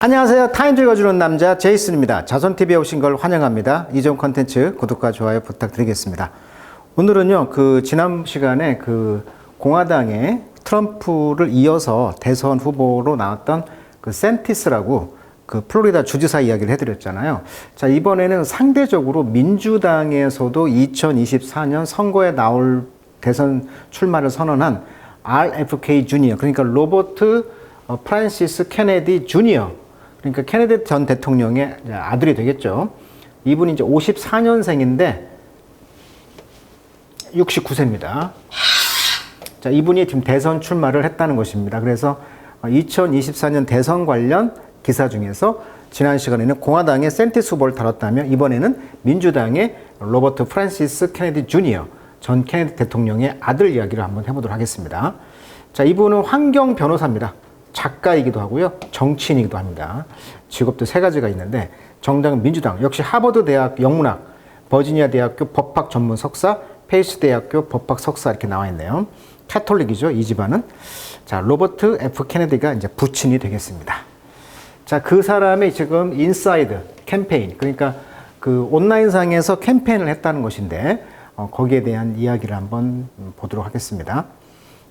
안녕하세요. 타임즈 읽어주는 남자 제이슨입니다. 자손TV에 오신 걸 환영합니다. 이전 컨텐츠 구독과 좋아요 부탁드리겠습니다. 오늘은요, 지난 시간에 공화당의 트럼프를 이어서 대선 후보로 나왔던 샌티스라고 플로리다 주지사 이야기를 해드렸잖아요. 자, 이번에는 상대적으로 민주당에서도 2024년 선거에 나올 대선 출마를 선언한 RFK 주니어, 그러니까 로버트 프란시스 케네디 주니어, 그러니까 케네디 전 대통령의 아들이 되겠죠. 이분이 이제 54년생인데 69세입니다. 자, 이분이 지금 대선 출마를 했다는 것입니다. 그래서 2024년 대선 관련 기사 중에서 지난 시간에는 공화당의 샌티스 후보를 다뤘다면 이번에는 민주당의 로버트 프란시스 케네디 주니어 전 케네디 대통령의 아들 이야기를 한번 해보도록 하겠습니다. 자, 이분은 환경 변호사입니다. 작가이기도 하고요, 정치인이기도 합니다. 직업도 세 가지가 있는데 정당은 민주당, 역시 하버드 대학 영문학, 버지니아 대학교 법학 전문 석사, 페이스 대학교 법학 석사 이렇게 나와 있네요. 카톨릭이죠, 이 집안은. 자, 로버트 F 케네디가 이제 부친이 되겠습니다. 자, 그 사람이 지금 인사이드 캠페인, 그러니까 온라인상에서 캠페인을 했다는 것인데 거기에 대한 이야기를 한번 보도록 하겠습니다.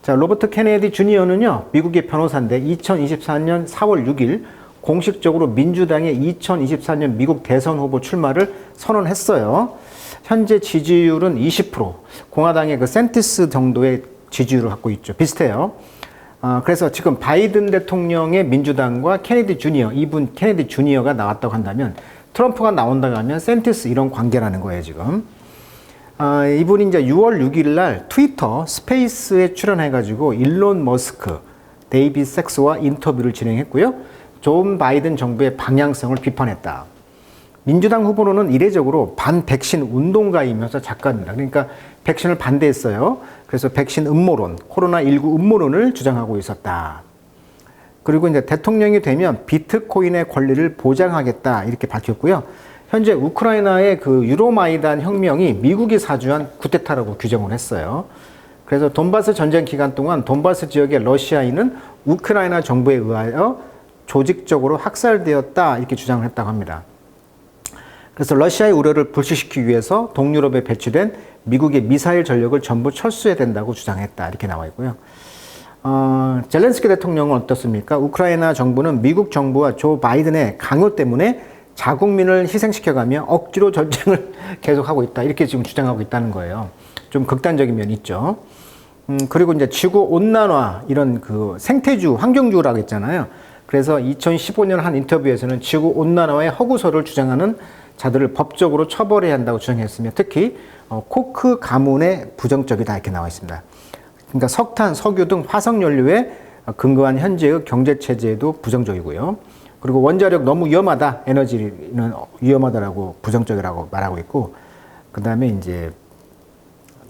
자, 로버트 케네디 주니어는요, 미국의 변호사인데 2024년 4월 6일 공식적으로 민주당의 2024년 미국 대선 후보 출마를 선언했어요. 현재 지지율은 20%, 공화당의 샌티스 정도의 지지율을 갖고 있죠. 비슷해요. 그래서 지금 바이든 대통령의 민주당과 케네디 주니어, 이분 케네디 주니어가 나왔다고 한다면, 트럼프가 나온다고 하면 샌티스 이런 관계라는 거예요, 지금. 이분이 이제 6월 6일 날 트위터 스페이스에 출연해가지고 일론 머스크, 데이비드 섹스와 인터뷰를 진행했고요. 조 바이든 정부의 방향성을 비판했다. 민주당 후보로는 이례적으로 반백신 운동가이면서 작가입니다. 그러니까 백신을 반대했어요. 그래서 백신 음모론, 코로나19 음모론을 주장하고 있었다. 그리고 이제 대통령이 되면 비트코인의 권리를 보장하겠다 이렇게 밝혔고요. 현재 우크라이나의 유로마이단 혁명이 미국이 사주한 쿠데타라고 규정을 했어요. 그래서 돈바스 전쟁 기간 동안 돈바스 지역의 러시아인은 우크라이나 정부에 의하여 조직적으로 학살되었다 이렇게 주장을 했다고 합니다. 그래서 러시아의 우려를 불식시키기 위해서 동유럽에 배치된 미국의 미사일 전력을 전부 철수해야 된다고 주장했다 이렇게 나와 있고요. 젤렌스키 대통령은 어떻습니까? 우크라이나 정부는 미국 정부와 조 바이든의 강요 때문에 자국민을 희생시켜가며 억지로 전쟁을 계속하고 있다 이렇게 지금 주장하고 있다는 거예요. 좀 극단적인 면이 있죠. 그리고 이제 지구 온난화 이런 생태주, 환경주라고 했잖아요. 그래서 2015년 한 인터뷰에서는 지구 온난화의 허구서를 주장하는 자들을 법적으로 처벌해야 한다고 주장했으며, 특히 코크 가문에 부정적이다 이렇게 나와 있습니다. 그러니까 석탄, 석유 등 화석 연료에 근거한 현재의 경제 체제에도 부정적이고요. 그리고 원자력 너무 위험하다, 에너지는 위험하다라고 부정적이라고 말하고 있고, 그 다음에 이제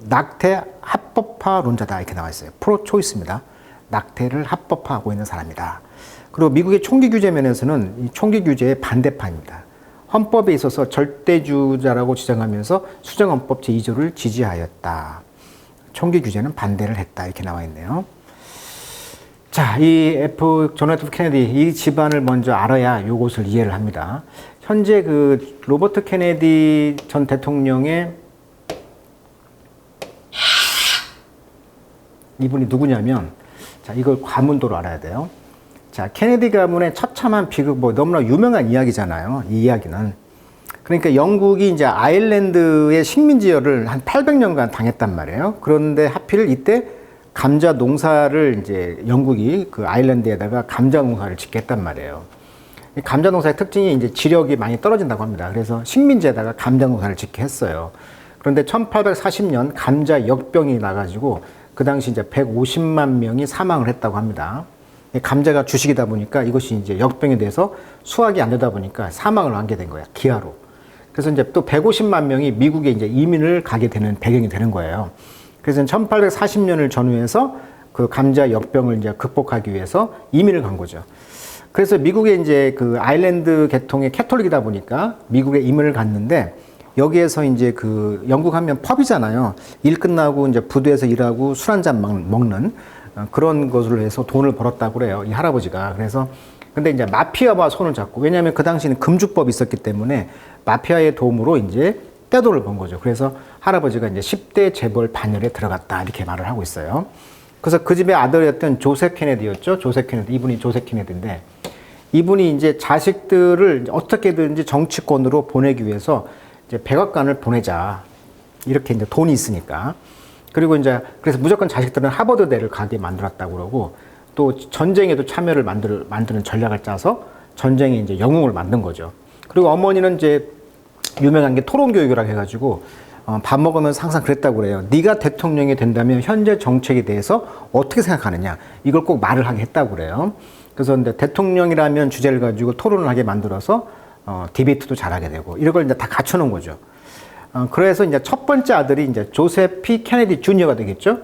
낙태 합법화론자다 이렇게 나와 있어요. 프로 초이스입니다. 낙태를 합법화하고 있는 사람이다. 그리고 미국의 총기 규제 면에서는 이 총기 규제의 반대파입니다. 헌법에 있어서 절대주자라고 주장하면서 수정헌법 제2조를 지지하였다. 총기 규제는 반대를 했다 이렇게 나와 있네요. 자, 이 존 F 케네디 이 집안을 먼저 알아야 요것을 이해를 합니다. 현재 로버트 케네디 전 대통령의 이분이 누구냐면, 자, 이걸 가문도로 알아야 돼요. 자, 케네디 가문의 처참한 비극, 너무나 유명한 이야기잖아요. 이 이야기는. 그러니까 영국이 이제 아일랜드의 식민지열을 한 800년간 당했단 말이에요. 그런데 하필 이때 감자 농사를 이제 영국이 아일랜드에다가 감자 농사를 짓게 했단 말이에요. 이 감자 농사의 특징이 이제 지력이 많이 떨어진다고 합니다. 그래서 식민지에다가 감자 농사를 짓게 했어요. 그런데 1840년 감자 역병이 나가지고 그 당시 이제 150만 명이 사망을 했다고 합니다. 감자가 주식이다 보니까 이것이 이제 역병이 돼서 수확이 안 되다 보니까 사망을 하게 된 거야, 기아로. 그래서 이제 또 150만 명이 미국에 이제 이민을 가게 되는 배경이 되는 거예요. 그래서 1840년을 전후해서 감자 역병을 이제 극복하기 위해서 이민을 간 거죠. 그래서 미국에 이제 아일랜드 계통의 캐톨릭이다 보니까 미국에 이민을 갔는데, 여기에서 이제 영국 하면 펍이잖아요. 일 끝나고 이제 부두에서 일하고 술 한잔 먹는 그런 것으로 해서 돈을 벌었다고 그래요, 이 할아버지가. 그래서 근데 이제 마피아와 손을 잡고, 왜냐하면 그 당시에는 금주법이 있었기 때문에 마피아의 도움으로 이제 떼돈을 번 거죠. 그래서 할아버지가 이제 10대 재벌 반열에 들어갔다 이렇게 말을 하고 있어요. 그래서 그 집의 아들이었던 조셉 케네디였죠. 조셉 케네디, 이분이 조셉 케네디인데, 이분이 이제 자식들을 어떻게든지 정치권으로 보내기 위해서 이제 백악관을 보내자, 이렇게 이제 돈이 있으니까. 그리고 이제 그래서 무조건 자식들은 하버드대를 가게 만들었다고 그러고, 또 전쟁에도 참여를 만드는 전략을 짜서 전쟁에 이제 영웅을 만든 거죠. 그리고 어머니는 이제 유명한 게 토론 교육이라고 해가지고 밥 먹으면서 항상 그랬다고 그래요. 네가 대통령이 된다면 현재 정책에 대해서 어떻게 생각하느냐, 이걸 꼭 말을 하게 했다고 그래요. 그래서 이제 대통령이라면 주제를 가지고 토론을 하게 만들어서 디베이트도 잘하게 되고, 이런 걸 이제 다 갖춰놓은 거죠. 그래서 이제 첫 번째 아들이 이제 조셉 P. 케네디 주니어가 되겠죠.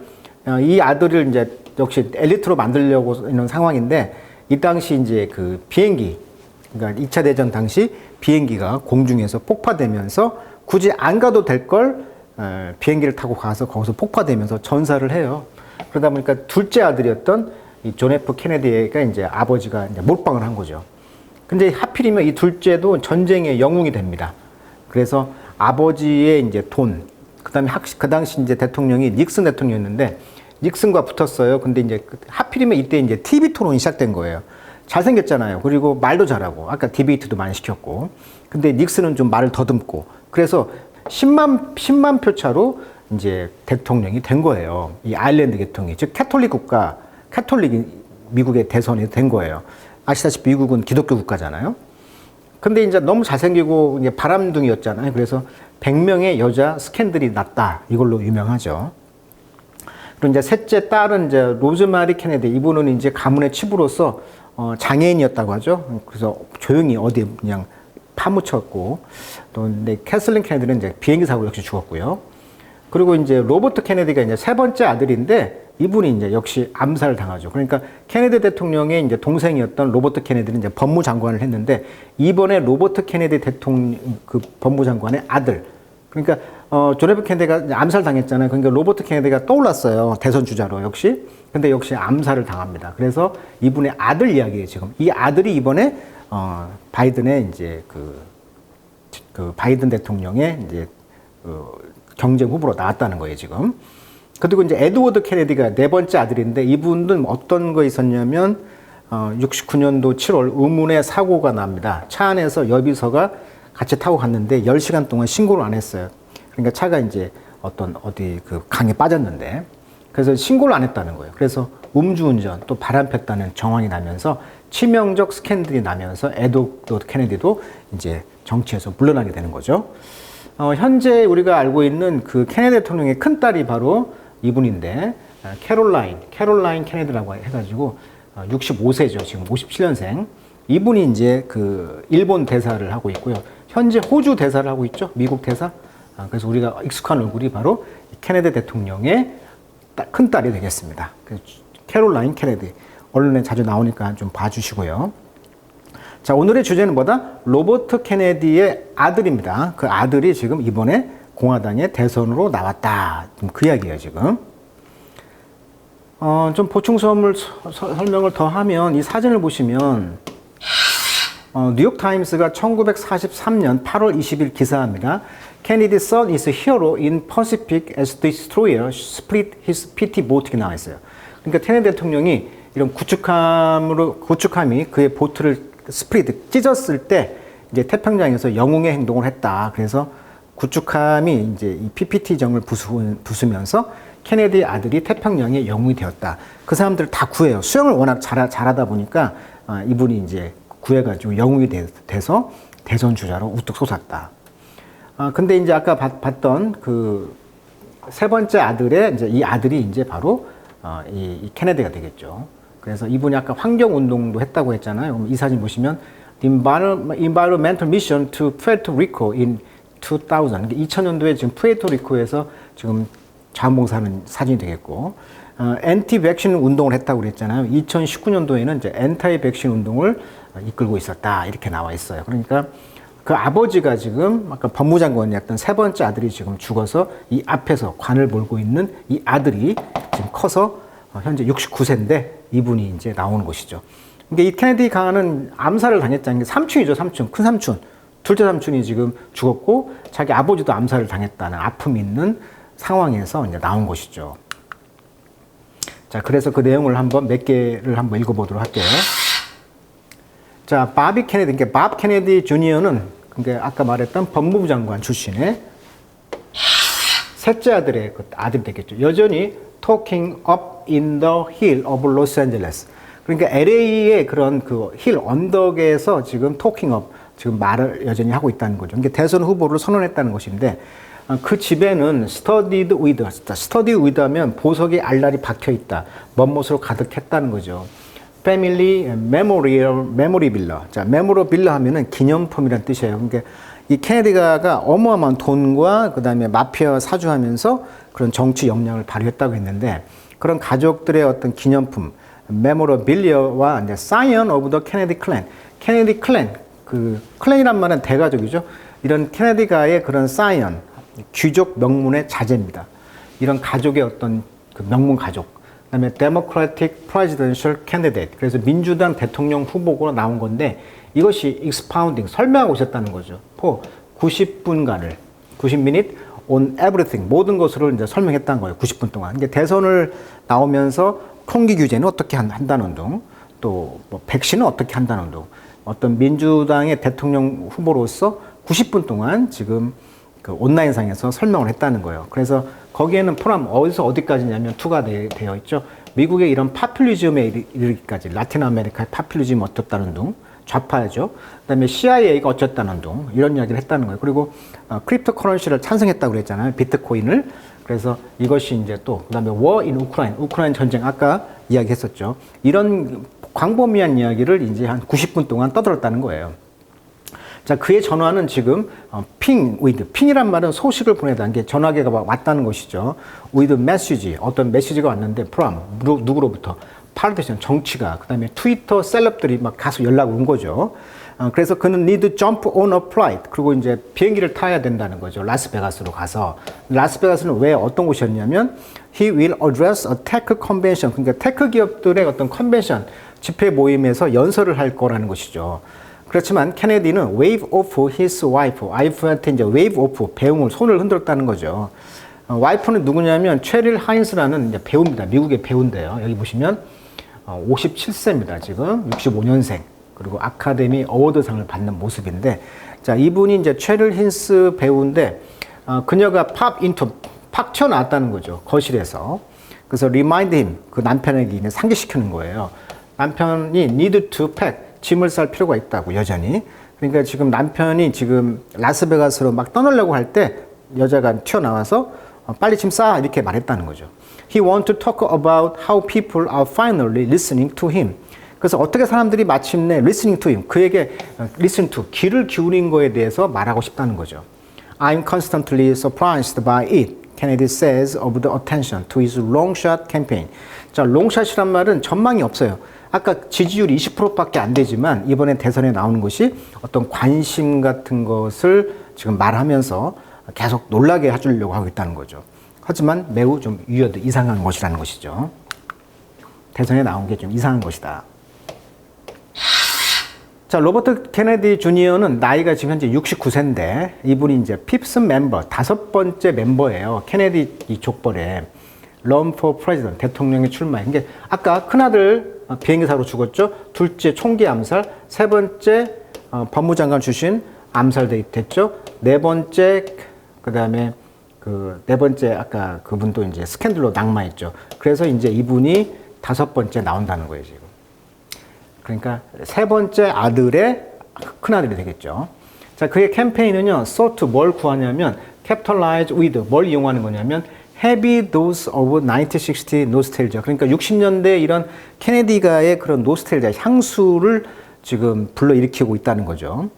이 아들을 이제 역시 엘리트로 만들려고 있는 상황인데, 이 당시 이제 그 비행기, 그러니까 2차 대전 당시 비행기가 공중에서 폭파되면서 굳이 안 가도 될 걸 비행기를 타고 가서 거기서 폭파되면서 전사를 해요. 그러다 보니까 둘째 아들이었던 이 존 F 케네디가 이제 아버지가 이제 몰빵을 한 거죠. 근데 하필이면 이 둘째도 전쟁의 영웅이 됩니다. 그래서 아버지의 이제 돈, 그다음에 그 당시 이제 대통령이 닉슨 대통령이었는데 닉슨과 붙었어요. 근데 이제 하필이면 이때 이제 TV 토론이 시작된 거예요. 잘생겼잖아요. 그리고 말도 잘하고, 아까 디베이트도 많이 시켰고. 근데 닉슨은 좀 말을 더듬고. 그래서 10만 표 차로 이제 대통령이 된 거예요. 이 아일랜드 계통이. 즉, 캐톨릭 국가, 캐톨릭이 미국의 대선이 된 거예요. 아시다시피 미국은 기독교 국가잖아요. 근데 이제 너무 잘생기고 이제 바람둥이였잖아요. 그래서 100명의 여자 스캔들이 났다, 이걸로 유명하죠. 그리고 이제 셋째 딸은 이제 로즈마리 케네디, 이분은 이제 가문의 치부로서 장애인이었다고 하죠. 그래서 조용히 어디 그냥 파묻혔고, 또 근데 캐슬린 케네디는 이제 비행기 사고로 역시 죽었고요. 그리고 이제 로버트 케네디가 이제 세 번째 아들인데, 이분이 이제 역시 암살을 당하죠. 그러니까 케네디 대통령의 이제 동생이었던 로버트 케네디는 이제 법무장관을 했는데, 이번에 로버트 케네디 대통령 그 법무장관의 아들, 그러니까 존 F 케네디가 암살 당했잖아요. 그러니까 로버트 케네디가 떠올랐어요. 대선 주자로 역시. 근데 역시 암살을 당합니다. 그래서 이분의 아들 이야기예요, 지금. 이 아들이 이번에 바이든의 이제 그 바이든 대통령의 이제 경쟁 후보로 나왔다는 거예요, 지금. 그리고 이제 에드워드 케네디가 네 번째 아들인데, 이분은 어떤 거 있었냐면 69년도 7월 의문의 사고가 납니다. 차 안에서 여비서가 같이 타고 갔는데 10시간 동안 신고를 안 했어요. 그러니까 차가 이제 어디 그 강에 빠졌는데, 그래서 신고를 안 했다는 거예요. 그래서 음주운전, 또 바람 폈다는 정황이 나면서 치명적 스캔들이 나면서 에드워드 케네디도 이제 정치에서 물러나게 되는 거죠. 현재 우리가 알고 있는 그 케네디 대통령의 큰 딸이 바로 이분인데, 캐롤라인 케네디라고 해가지고 65세죠. 지금 57년생. 이분이 이제 그 일본 대사를 하고 있고요. 현재 호주 대사를 하고 있죠. 미국 대사. 그래서 우리가 익숙한 얼굴이 바로 케네디 대통령의 큰 딸이 되겠습니다. 캐롤라인 케네디. 언론에 자주 나오니까 좀 봐주시고요. 자, 오늘의 주제는 뭐다? 로버트 케네디의 아들입니다. 그 아들이 지금 이번에 공화당의 대선으로 나왔다. 그 이야기예요, 지금. 좀 보충 설명을 더 하면, 이 사진을 보시면 뉴욕타임스가 1943년 8월 20일 기사합니다. Kennedy's son is a hero in Pacific as destroyer split his PT boat, 나와 있어요. 그러니까 케네디 대통령이 이런 구축함이 그의 보트를 스프리트 찢었을 때 이제 태평양에서 영웅의 행동을 했다. 그래서 구축함이 이제 이 PPT정을 부수면서 케네디 아들이 태평양의 영웅이 되었다. 그 사람들 다 구해요. 수영을 워낙 잘하다 보니까 이분이 이제 구해가지고 영웅이 돼서 대선 주자로 우뚝 솟았다. 근데 이제 아까 봤던 그 세 번째 아들의 이제 이 아들이 이제 바로 이 케네디가 되겠죠. 그래서 이분이 아까 환경 운동도 했다고 했잖아요. 이 사진 보시면 Environmental Mission to Puerto Rico in 2000. 2000년도에 지금 푸에르토리코에서 지금 자원봉사하는 사진이 되겠고, 엔티 백신 운동을 했다고 그랬잖아요. 2019년도에는 이제 엔타이 백신 운동을 이끌고 있었다. 이렇게 나와 있어요. 그러니까 그 아버지가 지금 아까 법무장관이었던 세 번째 아들이 지금 죽어서 이 앞에서 관을 몰고 있는 이 아들이 지금 커서 현재 69세인데 이분이 이제 나오는 것이죠. 그러니까 이 케네디 가는 암살을 당했다는 게 삼촌이죠, 삼촌. 큰 삼촌. 둘째 삼촌이 지금 죽었고 자기 아버지도 암살을 당했다는 아픔이 있는 상황에서 이제 나온 것이죠. 자, 그래서 그 내용을 한번 몇 개를 한번 읽어보도록 할게요. 자, 바비 케네디, 그러니까 밥 케네디 주니어는 그러니까 아까 말했던 법무부 장관 출신의 셋째 아들의 그 아들이 되겠죠. 여전히 talking up in the hill of Los Angeles. 그러니까 LA의 그런 그 힐 언덕에서 지금 talking up 지금 말을 여전히 하고 있다는 거죠. 그러니까 대선 후보를 선언했다는 것인데 그 집에는 studied with 하면 보석이 알알이 박혀 있다. 멋못으로 가득했다는 거죠. Family memorabilia. 자, memorabilia 하면은 기념품이란 뜻이에요. 그러니까 이 케네디가 어마어마한 돈과 그다음에 마피아 사주하면서 그런 정치 역량을 발휘했다고 했는데 그런 가족들의 어떤 기념품 memorabilia와 이제 Scion of the Kennedy Clan. 케네디 클랜, 그 클랜이란 말은 대가족이죠. 이런 케네디가의 그런 사이언, 귀족 명문의 자제입니다. 이런 가족의 어떤 그 명문 가족. 그다음에 Democratic Presidential Candidate. 그래서 민주당 대통령 후보로 나온 건데 이것이 expounding 설명하고 있었다는 거죠. 90분간을 90minute on everything 모든 것을 이제 설명했다는 거예요. 90분 동안. 이게 대선을 나오면서 총기 규제는 어떻게 한다는 등, 또 뭐 백신은 어떻게 한다는 등, 어떤 민주당의 대통령 후보로서 90분 동안 지금 그 온라인상에서 설명을 했다는 거예요. 그래서 거기에는 포함 어디서 어디까지냐면 투가 되어 있죠. 미국의 이런 파퓰리즘에 이르기까지 라틴 아메리카의 파퓰리즘 어떻다는 등, 좌파죠. 그다음에 CIA가 어쨌다는 등 이런 이야기를 했다는 거예요. 그리고 크립토 커런시를 찬성했다고 그랬잖아요. 비트코인을. 그래서 이것이 이제 또 그다음에 war in 우크라이나 전쟁 아까 이야기했었죠. 이런 광범위한 이야기를 이제 한 90분 동안 떠들었다는 거예요. 자, 그의 전화는 지금 핑이란 말은 소식을 보내다는 게 전화기가 왔다는 것이죠. with message, 어떤 메시지가 왔는데 from, 누구로부터? politician, 정치가, 그 다음에 트위터 셀럽들이 막 가서 연락 온 거죠. 그래서 그는 need jump on a flight. 그리고 이제 비행기를 타야 된다는 거죠. 라스베가스로 가서. 라스베가스는 왜 어떤 곳이었냐면 he will address a tech convention. 그러니까 테크 기업들의 어떤 컨벤션, 집회 모임에서 연설을 할 거라는 것이죠. 그렇지만 케네디는 wave off his 와이프한테 이제 wave off, 배웅을, 손을 흔들었다는 거죠. 와이프는 누구냐면 체릴 하인스라는 이제 배우입니다. 미국의 배우인데요. 여기 보시면 57세입니다. 지금 65년생. 그리고 아카데미 어워드상을 받는 모습인데, 자, 이분이 이제 체릴 힌스 배우인데, 그녀가 팍 튀어나왔다는 거죠. 거실에서. 그래서 remind him, 그 남편에게 상기시키는 거예요. 남편이 need to pack, 짐을 쌀 필요가 있다고, 여전히. 그러니까 지금 남편이 지금 라스베가스로 막 떠나려고 할 때 여자가 튀어나와서 빨리 짐 싸, 이렇게 말했다는 거죠. He want to talk about how people are finally listening to him. 그래서 어떻게 사람들이 마침내 listening to him, 그에게 listen to, 귀를 기울인 거에 대해서 말하고 싶다는 거죠. I'm constantly surprised by it, Kennedy says of the attention to his long shot campaign. 자, 롱샷이란 말은 전망이 없어요. 아까 지지율이 20%밖에 안 되지만 이번에 대선에 나오는 것이 어떤 관심 같은 것을 지금 말하면서 계속 놀라게 해주려고 하고 있다는 거죠. 하지만 매우 좀 이상한 것이라는 것이죠. 대선에 나온 게 좀 이상한 것이다. 자, 로버트 케네디 주니어는 나이가 지금 현재 69세인데 이분이 이제 피프스 멤버, 5번째 멤버예요. 케네디 이 족벌에 run for president, 대통령에 출마해. 그러니까 아까 큰아들 비행기사로 죽었죠. 둘째 총기 암살, 세 번째 법무장관 출신 암살됐죠. 네 번째 그다음에 그 네 번째 아까 그분도 이제 스캔들로 낙마했죠. 그래서 이제 이분이 5번째 나온다는 거예요, 지금. 그러니까 세 번째 아들의 큰아들이 되겠죠. 자, 그의 캠페인은요, sought 뭘 구하냐면 capitalize with, 뭘 이용하는 거냐면 heavy dose of 1960 nostalgia. 그러니까 60년대 이런 케네디가의 그런 노스텔지아, 향수를 지금 불러일으키고 있다는 거죠.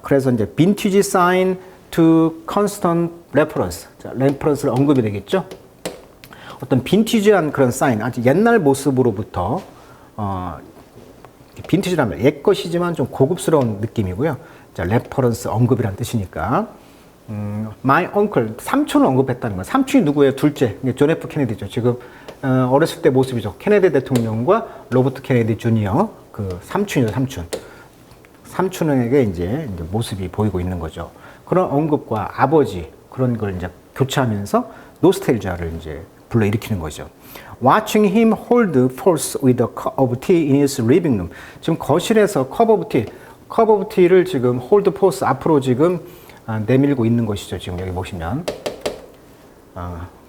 그래서 이제 vintage sign to constant reference. 자, 레퍼런스를 언급이 되겠죠. 어떤 빈티지한 그런 사인, 아주 옛날 모습으로부터 빈티지라면 옛 것이지만 좀 고급스러운 느낌이고요. 자, 레퍼런스 언급이란 뜻이니까. My uncle, 삼촌을 언급했다는 거예요. 삼촌이 누구예요? 둘째, 존 F 케네디죠. 지금 어렸을 때 모습이죠. 케네디 대통령과 로버트 케네디 주니어 그 삼촌이죠, 삼촌. 삼촌에게 이제 모습이 보이고 있는 거죠. 그런 언급과 아버지 그런 걸 이제 교차하면서 노스텔지아를 이제 불러일으키는 거죠. Watching him hold forth with a cup of tea in his living room. 지금 거실에서 cup of tea를 지금 hold forth 앞으로 지금 내밀고 있는 것이죠. 지금 여기 보시면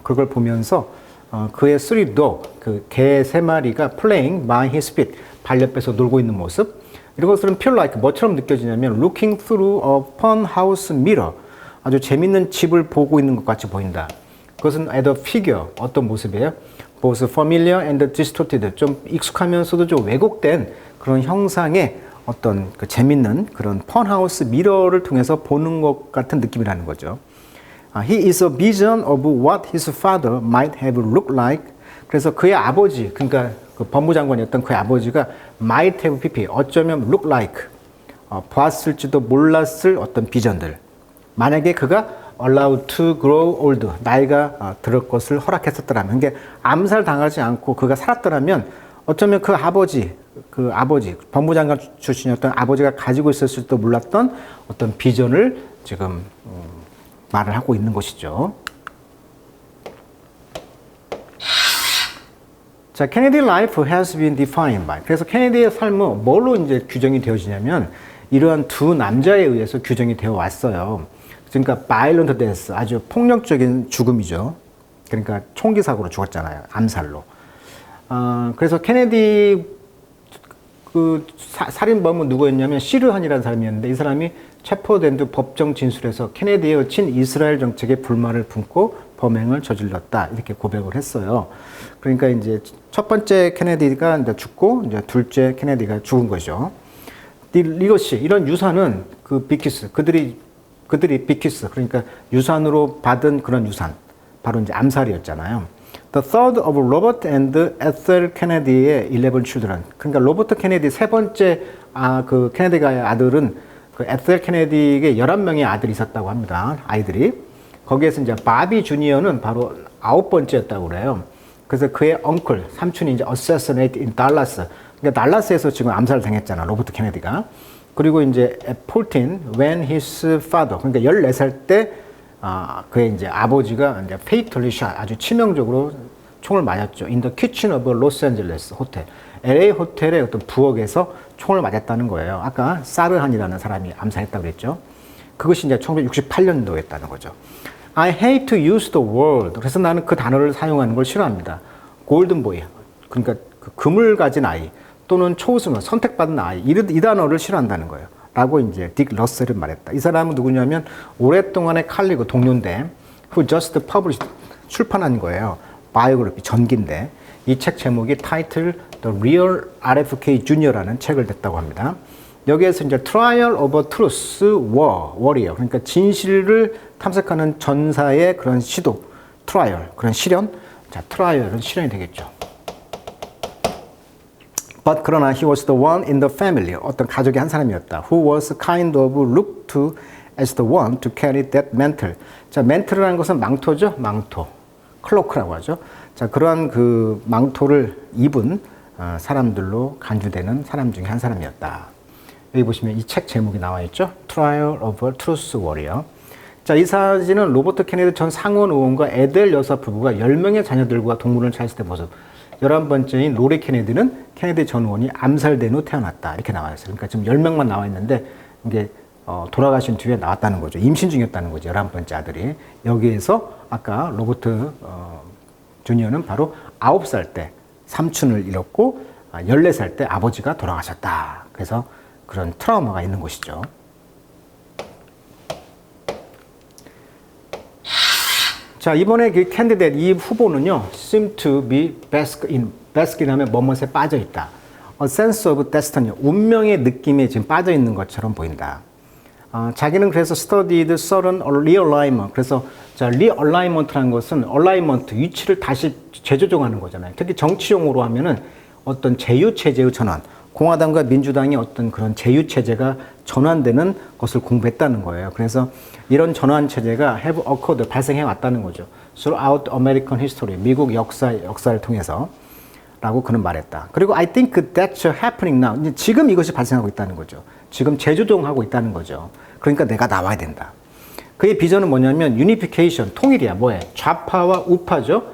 그걸 보면서 그의 three dog, 그 개 세 마리가 playing by his feet, 발 옆에서 놀고 있는 모습. 이것들은 feel like 뭐처럼 느껴지냐면 looking through a fun house mirror. 아주 재밌는 집을 보고 있는 것 같이 보인다. 그것은 at a figure, 어떤 모습이에요? both familiar and distorted, 좀 익숙하면서도 좀 왜곡된 그런 형상의 어떤 그 재밌는 그런 펀하우스 미러를 통해서 보는 것 같은 느낌이라는 거죠. He is a vision of what his father might have looked like. 그래서 그의 아버지, 그러니까 그 법무장관이었던 그의 아버지가 might have pp, 어쩌면 look like, 보았을지도 몰랐을 어떤 비전들. 만약에 그가 allowed to grow old, 나이가 들을 것을 허락했었더라면, 그러니까 암살 당하지 않고 그가 살았더라면 어쩌면 그 아버지, 법무장관 출신이었던 아버지가 가지고 있었을지도 몰랐던 어떤 비전을 지금 말을 하고 있는 것이죠. 자, 케네디 life has been defined by. 그래서 케네디의 삶은 뭘로 이제 규정이 되어지냐면 이러한 두 남자에 의해서 규정이 되어 왔어요. 그러니까 violent death, 아주 폭력적인 죽음이죠. 그러니까 총기 사고로 죽었잖아요. 암살로. 그래서 케네디 그 살인범은 누구였냐면 시르한이라는 사람이었는데 이 사람이 체포된 뒤 법정 진술에서 케네디의 친이스라엘 정책에 불만을 품고 범행을 저질렀다 이렇게 고백을 했어요. 그러니까 이제 첫 번째 케네디가 이제 죽고 이제 둘째 케네디가 죽은 거죠. 이것이 이런 유산은 그 비키스 그들이 비키스 그러니까 유산으로 받은 그런 유산 바로 이제 암살이었잖아요. The third of Robert and Ethel Kennedy의 11 children. 그러니까 로버트 케네디 세 번째 그 케네디가의 아들은 그 에셀 케네디에게 11명의 아들이 있었다고 합니다. 아이들이. 거기에서 이제 바비 주니어는 바로 9번째였다고 그래요. 그래서 그의 엉클, 삼촌이 이제 assassinate in Dallas. 그러니까 달라스에서 지금 암살을 당했잖아. 로버트 케네디가. 그리고 이제 at 14 when his father. 그러니까 14살 때 그의 이제 아버지가 이제 fatally shot, 아주 치명적으로 총을 맞았죠. In the kitchen of a Los Angeles 호텔. LA 호텔의 어떤 부엌에서 총을 맞았다는 거예요. 아까 사르한이라는 사람이 암살했다고 그랬죠. 그것이 이제 1968년도였다는 거죠. I hate to use the word. 그래서 나는 그 단어를 사용하는 걸 싫어합니다. 골든 보이. 그러니까 그 금을 가진 아이 또는 초우승을 선택받은 아이. 이 단어를 싫어한다는 거예요. 라고 이제 딕 러셀은 말했다. 이 사람은 누구냐면 오랫동안의 칼리고 동료인데 who just published 출판한 거예요. 바이오그래피 전기인데 이 책 제목이 타이틀 The Real RFK Jr.라는 책을 냈다고 합니다. 여기에서 이제 Trial of a Truth Warrior 그러니까 진실을 탐색하는 전사의 그런 시도 트라이얼 그런 실현 자 트라이얼은 실현이 되겠죠. But 그러나 he was the one in the family 어떤 가족의 한 사람이었다. Who was kind of looked to as the one to carry that mantle. 자 mantle 것은 망토죠. 망토. 클로크라고 하죠. 자 그러한 그 망토를 입은 사람들로 간주되는 사람 중에 한 사람이었다. 여기 보시면 이 책 제목이 나와 있죠. Trial of a Truth Warrior. 자, 이 사진은 로버트 케네디 전 상원 의원과 에델 여사 부부가 10명의 자녀들과 동물원을 찾았을 때 모습. 11번째인 로리 케네디는 케네디 전 의원이 암살된 후 태어났다. 이렇게 나와 있어요. 그러니까 지금 10명만 나와 있는데 이게 돌아가신 뒤에 나왔다는 거죠. 임신 중이었다는 거죠. 11번째 아들이. 여기에서 아까 로버트 주니어는 바로 9살 때 삼촌을 잃었고 14살 때 아버지가 돌아가셨다. 그래서 그런 트라우마가 있는 것이죠. 자, 이번에 그 캔디데이트 이 후보는요. seem to be bask 하면 뭐뭇에 빠져 있다. A sense of destiny, 운명의 느낌에 지금 빠져 있는 것처럼 보인다. 자기는 그래서 studied certain realignment. 그래서 자, realignment라는 것은 alignment, 위치를 다시 재조정하는 거잖아요. 특히 정치용어로 하면은 어떤 제휴체제의 전환, 공화당과 민주당이 어떤 그런 제휴체제가 전환되는 것을 공부했다는 거예요. 그래서 이런 전환체제가 have occurred, 발생해 왔다는 거죠. Throughout American history, 미국 역사를 통해서. 라고 그는 말했다. 그리고 I think that's happening now. 이제 지금 이것이 발생하고 있다는 거죠. 지금 재조정하고 있다는 거죠. 그러니까 내가 나와야 된다. 그의 비전은 뭐냐면 unification, 통일이야. 뭐해? 좌파와 우파죠.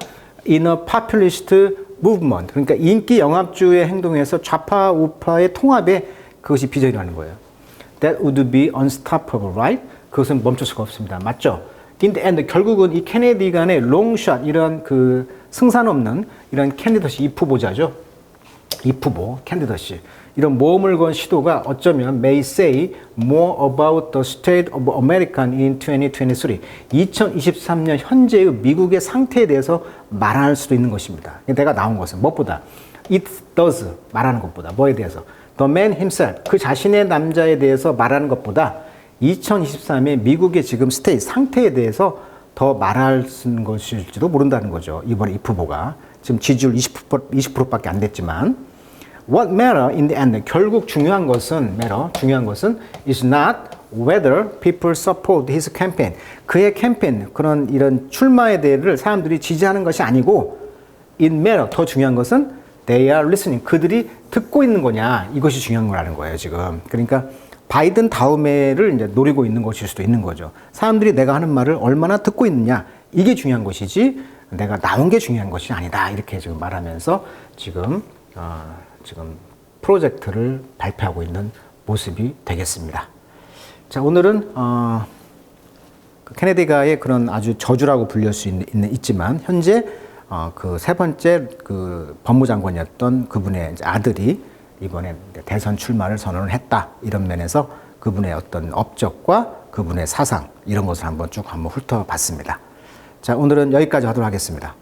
In a populist movement. 그러니까 인기 영합주의 행동에서 좌파 우파의 통합에 그것이 비전이라는 거예요. That would be unstoppable, right? 그것은 멈출 수가 없습니다. 맞죠? In the end, 결국은 이 케네디 간의 롱샷, 이런 그 승산 없는 이런 캔디더시 입후보자죠. 입후보, 캔디더시. 이런 모험을 건 시도가 어쩌면 may say more about the state of America in 2023. 2023년 현재의 미국의 상태에 대해서 말할 수도 있는 것입니다. 내가 나온 것은 무엇보다 it does 말하는 것보다 뭐에 대해서 the man himself 그 자신의 남자에 대해서 말하는 것보다 2023년 미국의 지금 스테이트 상태에 대해서 더 말할 수 있는 것일지도 모른다는 거죠. 이번에 이 후보가 지금 지지율 20%밖에 안 됐지만 What matter in the end? 결국 중요한 것은 is not whether people support his campaign. 그의 캠페인, 그런 이런 출마에 대해를 사람들이 지지하는 것이 아니고 it matter. 더 중요한 것은 they are listening. 그들이 듣고 있는 거냐. 이것이 중요한 거라는 거예요, 지금. 그러니까 바이든 다음에를 이제 노리고 있는 것일 수도 있는 거죠. 사람들이 내가 하는 말을 얼마나 듣고 있느냐. 이게 중요한 것이지 내가 나온 게 중요한 것이 아니다. 이렇게 지금 말하면서 지금 프로젝트를 발표하고 있는 모습이 되겠습니다. 자, 오늘은 케네디가의 그런 아주 저주라고 불릴 수 있지만 현재 그 세 번째 그 법무장관이었던 그분의 아들이 이번에 대선 출마를 선언을 했다. 이런 면에서 그분의 어떤 업적과 그분의 사상 이런 것을 한번 쭉 훑어봤습니다. 자, 오늘은 여기까지 하도록 하겠습니다.